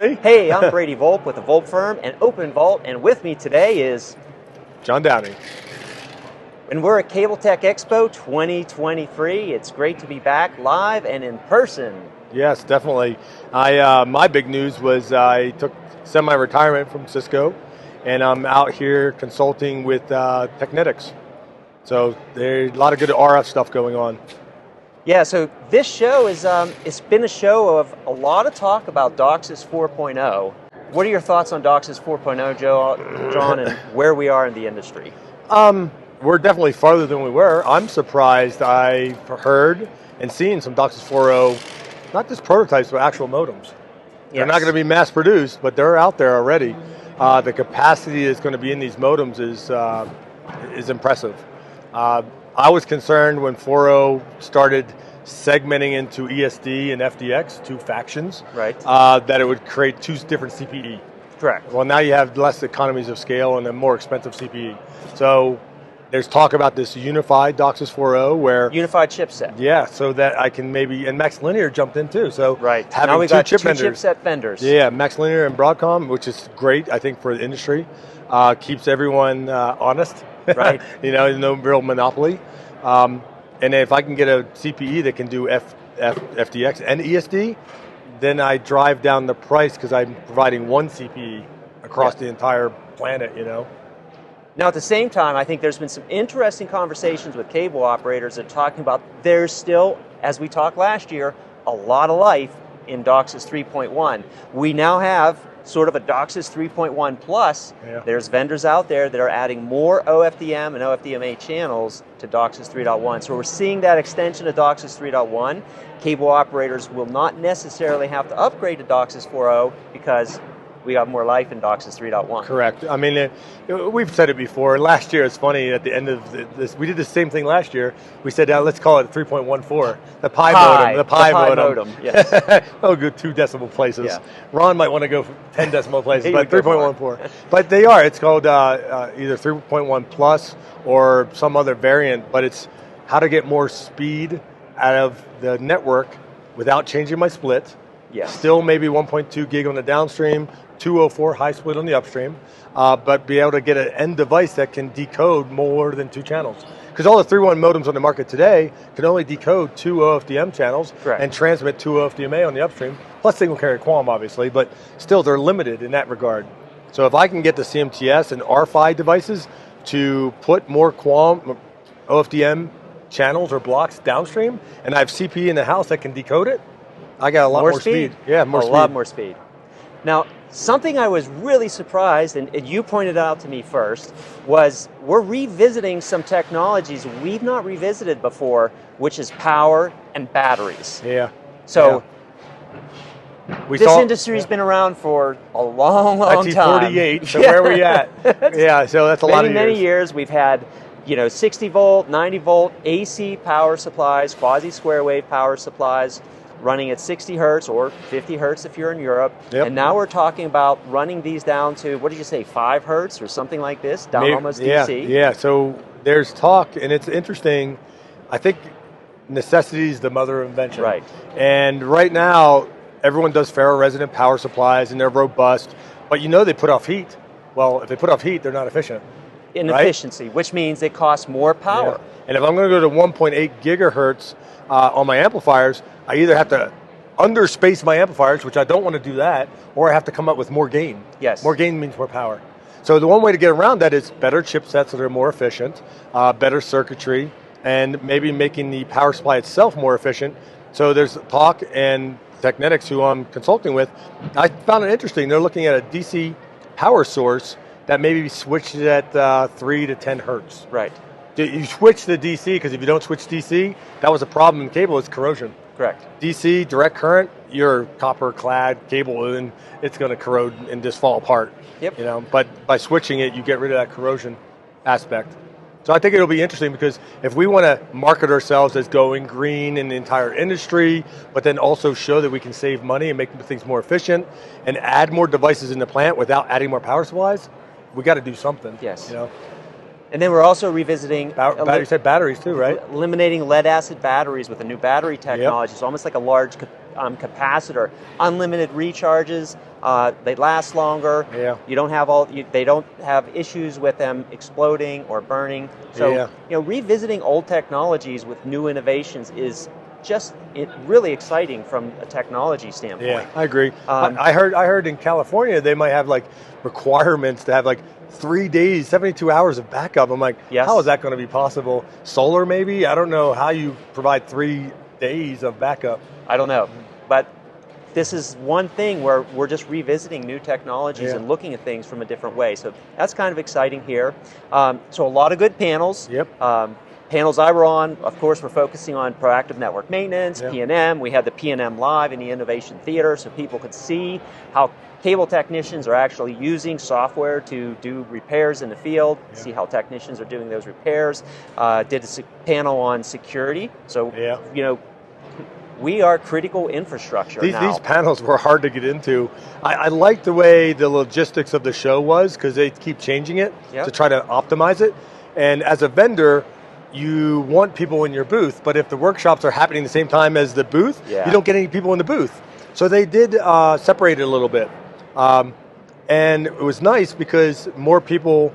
Hey, I'm Brady Volpe with the Volpe firm and Open Vault, and with me today is John Downey. And we're at Cable-Tec Expo 2023. It's great to be back live and in person. Yes, definitely. My big news was I took semi-retirement from Cisco, and I'm out here consulting with Technetics. So there's a lot of good RF stuff going on. Yeah, so this show is it's been a show of a lot of talk about DOCSIS 4.0. What are your thoughts on DOCSIS 4.0, John, and where we are in the industry? We're definitely farther than we were. I'm surprised I've heard and seen some DOCSIS 4.0, not just prototypes, but actual modems. Yes. They're not going to be mass produced, but they're out there already. The capacity that's going to be in these modems is impressive. I was concerned when 4.0 started segmenting into ESD and FDX, two factions, right? That it would create two different CPE. Correct. Well, now you have less economies of scale and a more expensive CPE. So there's talk about this unified DOCSIS 4.0 where... Unified chipset. Yeah, so that I can maybe... And Max Linear jumped in too, so... Right. Having now we got two chipset vendors. Yeah, Max Linear and Broadcom, which is great, I think, for the industry. Keeps everyone honest. Right. No real monopoly. And if I can get a CPE that can do FDX and ESD, then I drive down the price because I'm providing one CPE across the entire planet, Now, at the same time, I think there's been some interesting conversations with cable operators that are talking about there's still, as we talked last year, a lot of life in DOCSIS 3.1. We now have sort of a DOCSIS 3.1 plus. Yeah. There's vendors out there that are adding more OFDM and OFDMA channels to DOCSIS 3.1. So we're seeing that extension of DOCSIS 3.1. Cable operators will not necessarily have to upgrade to DOCSIS 4.0 because we have more life in DOCSIS 3.1. Correct. I mean, we've said it before. Last year, it's funny, at the end of this, we did the same thing last year. We said, let's call it 3.14, the Pi modem. The Pi modem, yes. Oh, good 2 decimal places. Yeah. Ron might want to go for 10 decimal places, but 3.14. But they are. It's called either 3.1 plus or some other variant, but it's how to get more speed out of the network without changing my split. Yes. Still maybe 1.2 gig on the downstream, 204 high split on the upstream, but be able to get an end device that can decode more than 2 channels. Because all the 3.1 modems on the market today can only decode 2 OFDM channels. Correct. And transmit 2 OFDMA on the upstream, plus single carrier QAM obviously, but still they're limited in that regard. So if I can get the CMTS and RFI devices to put more QAM, OFDM channels or blocks downstream, and I have CPE in the house that can decode it, I got a lot more speed. Yeah, more speed. A lot more speed. Now, something I was really surprised, and you pointed out to me first, was we're revisiting some technologies we've not revisited before, which is power and batteries. Yeah. So this industry's been around for a long time. 1948, so where are we at? Yeah, so that's a lot of years. Many years. We've had 60 volt, 90 volt AC power supplies, quasi-square wave power supplies, running at 60 hertz or 50 hertz if you're in Europe. Yep. And now we're talking about running these down to, what did you say, 5 hertz or something like this, down almost DC? Yeah, so there's talk, and it's interesting. I think necessity is the mother of invention. Right. And right now, everyone does ferro-resonant power supplies, and they're robust, but they put off heat. Well, if they put off heat, they're not efficient. Inefficiency, right? Which means they cost more power. Yeah. And if I'm going to go to 1.8 gigahertz on my amplifiers, I either have to underspace my amplifiers, which I don't want to do that, or I have to come up with more gain. Yes. More gain means more power. So the one way to get around that is better chipsets that are more efficient, better circuitry, and maybe making the power supply itself more efficient. So there's talk, and Technetics, who I'm consulting with, I found it interesting. They're looking at a DC power source that maybe switched at 3 to 10 hertz. Right. You switch to DC, because if you don't switch DC, that was a problem in cable, it's corrosion. Correct. DC, direct current, your copper-clad cable, and it's going to corrode and just fall apart. Yep. But by switching it, you get rid of that corrosion aspect. So I think it'll be interesting, because if we want to market ourselves as going green in the entire industry, but then also show that we can save money and make things more efficient and add more devices in the plant without adding more power supplies, we got to do something. Yes. And then we're also revisiting... You said batteries too, right? Eliminating lead-acid batteries with a new battery technology. Yep. It's almost like a large capacitor. Unlimited recharges, They last longer. Yeah. You don't have they don't have issues with them exploding or burning. So revisiting old technologies with new innovations is just really exciting from a technology standpoint. Yeah, I agree. I heard in California they might have like requirements to have like 3 days, 72 hours of backup. I'm like, how is that going to be possible? Solar maybe? I don't know how you provide 3 days of backup. I don't know, but this is one thing where we're just revisiting new technologies and looking at things from a different way. So that's kind of exciting here. So a lot of good panels. Yep. Panels I were on, of course, we're focusing on proactive network maintenance, P&M. We had the P&M live in the Innovation Theater so people could see how cable technicians are actually using software to do repairs in the field, see how technicians are doing those repairs. Did a panel on security. So, we are critical infrastructure now. These panels were hard to get into. I like the way the logistics of the show was because they keep changing it to try to optimize it. And as a vendor, you want people in your booth, but if the workshops are happening the same time as the booth, you don't get any people in the booth. So they did separate it a little bit. And it was nice because more people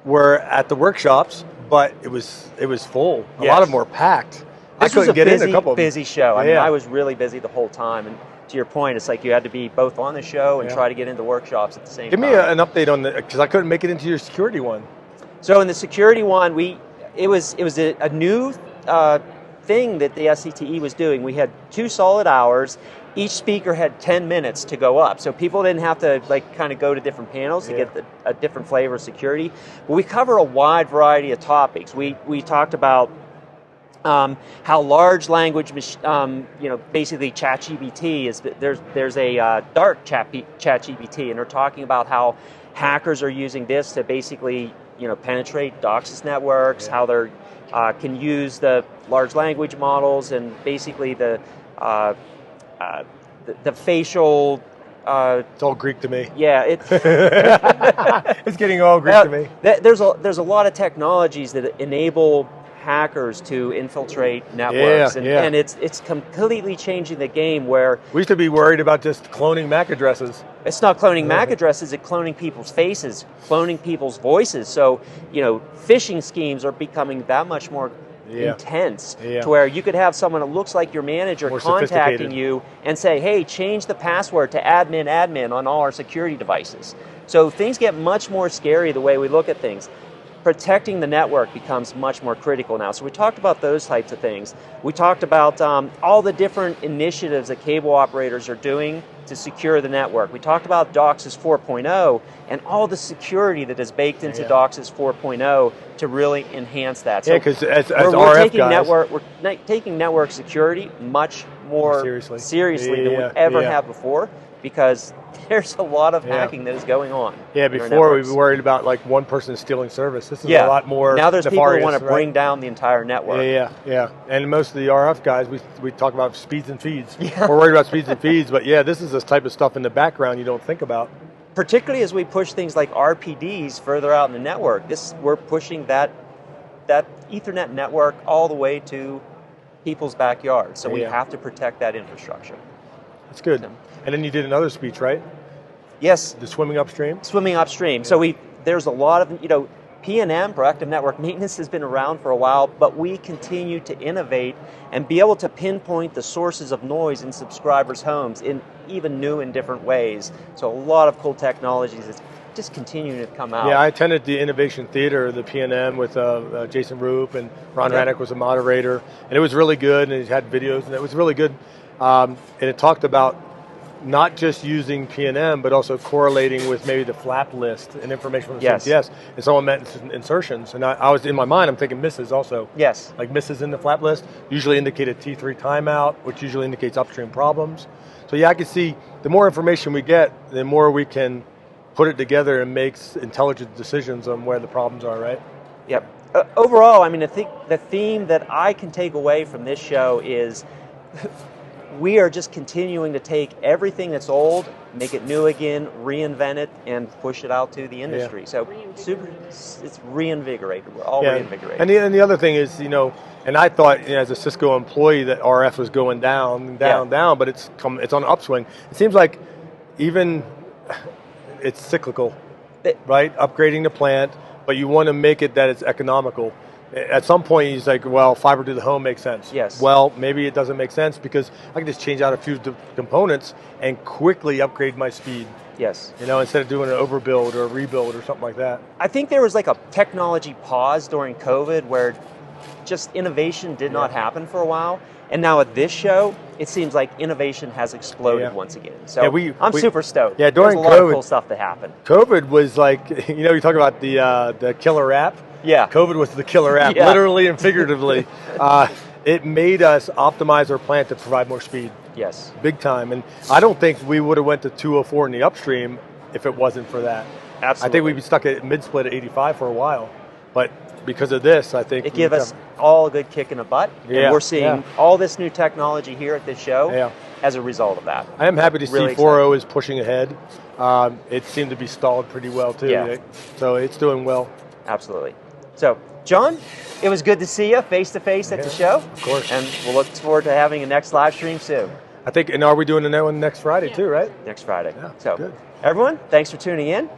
were at the workshops, but it was full. A lot of them were packed. This I couldn't get in a couple of them. Busy show. I mean, I was really busy the whole time. And to your point, it's like you had to be both on the show and try to get into workshops at the same time. Give me an update on because I couldn't make it into your security one. So in the security one, it was a new thing that the SCTE was doing. We had 2 solid hours. Each speaker had 10 minutes to go up, so people didn't have to kind of go to different panels to get a different flavor of security. But we cover a wide variety of topics. We talked about how large language, basically ChatGPT is. There's a dark ChatGPT, and they're talking about how hackers are using this to basically penetrate DOCSIS networks, how they can use the large language models and basically the facial. It's all Greek to me. Yeah, it's getting all Greek to me. There's a lot of technologies that enable hackers to infiltrate networks, and it's completely changing the game. Where we used to be worried about just cloning MAC addresses. It's not cloning MAC addresses; it's cloning people's faces, cloning people's voices. So phishing schemes are becoming that much more intense, to where you could have someone that looks like your manager contacting you and say, "Hey, change the password to admin on all our security devices." So things get much more scary the way we look at things. Protecting the network becomes much more critical now. So we talked about those types of things. We talked about all the different initiatives that cable operators are doing to secure the network. We talked about DOCSIS 4.0 and all the security that is baked into DOCSIS 4.0 to really enhance that. So because as we're RF taking guys, we're taking network security much more seriously than we ever have before, because there's a lot of hacking that is going on. Yeah, before we were worried about one person stealing service. This is a lot more. Now there's people who want to bring down the entire network. Yeah. And most of the RF guys, we talk about speeds and feeds. We're worried about speeds and feeds, but this is this type of stuff in the background you don't think about. Particularly as we push things like RPDs further out in the network. We're pushing that Ethernet network all the way to people's backyards. So we have to protect that infrastructure. That's good. And then you did another speech, right? Yes. The swimming upstream? Swimming upstream. So there's a lot of, P&M, proactive network maintenance, has been around for a while, but we continue to innovate and be able to pinpoint the sources of noise in subscribers' homes in even new and different ways. So a lot of cool technologies is just continuing to come out. Yeah, I attended the Innovation Theater, the P&M, with Jason Roop, and Ron Rannick was a moderator, and it was really good, and it had videos, and it was really good. And it talked about not just using P&M, but also correlating with maybe the flap list and information from the CTS. And someone meant insertions. And I was, in my mind, I'm thinking misses also. Yes. Like misses in the flap list usually indicate a T3 timeout, which usually indicates upstream problems. So I can see the more information we get, the more we can put it together and make intelligent decisions on where the problems are, right? Yep. Overall, I think the theme that I can take away from this show is we are just continuing to take everything that's old, make it new again, reinvent it, and push it out to the industry. So it's reinvigorated. We're all reinvigorated. And the other thing is, and I thought as a Cisco employee that RF was going down, but it's on an upswing. It seems like, even it's cyclical, right? Upgrading the plant, but you want to make it that it's economical. At some point, he's like, well, fiber to the home makes sense. Yes. Well, maybe it doesn't make sense because I can just change out a few components and quickly upgrade my speed. Yes. You know, instead of doing an overbuild or a rebuild or something like that. I think there was like a technology pause during COVID where just innovation did not happen for a while. And now at this show, it seems like innovation has exploded once again. So I'm super stoked. Yeah, during There's a lot of cool stuff that happened. COVID was like, you know, you talk about the killer app. Yeah. COVID was the killer app, literally and figuratively. It made us optimize our plant to provide more speed. Yes. Big time. And I don't think we would have went to 204 in the upstream if it wasn't for that. Absolutely. I think we'd be stuck at mid-split at 85 for a while. But because of this, I think... It gave us all a good kick in the butt. Yeah, and we're seeing all this new technology here at this show as a result of that. I am happy to see 4.0 is pushing ahead. It seemed to be stalled pretty well, too. Yeah. So it's doing well. Absolutely. So, John, it was good to see you face-to-face at the show. Of course. And we'll look forward to having a next live stream soon. I think, and are we doing another one next Friday, too, right? Next Friday. Yeah, so, good. Everyone, thanks for tuning in.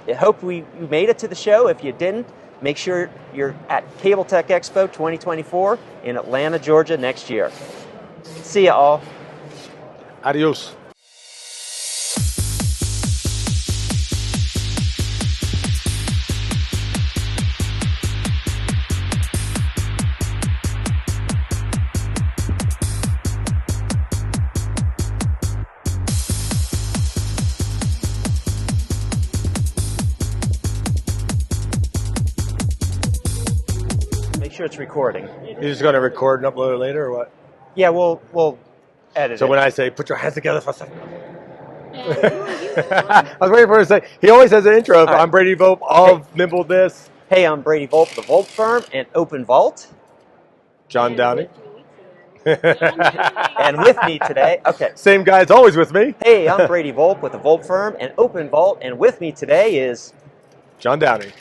I hope you made it to the show. If you didn't, make sure you're at Cable-Tec Expo 2024 in Atlanta, Georgia next year. See ya all. Adios. Make sure it's recording. You're just going to record and upload it later, or what? Yeah, we'll edit it. So when I say, put your hands together for a second. I was waiting for him to say, he always has an intro. Right. I'm Brady Volpe of Nimble This. Hey, I'm Brady Volpe, the Volpe firm and Open Vault. John Downey. And with me today, Same guy as always with me. Hey, I'm Brady Volpe with the Volpe firm and Open Vault, and with me today is John Downey.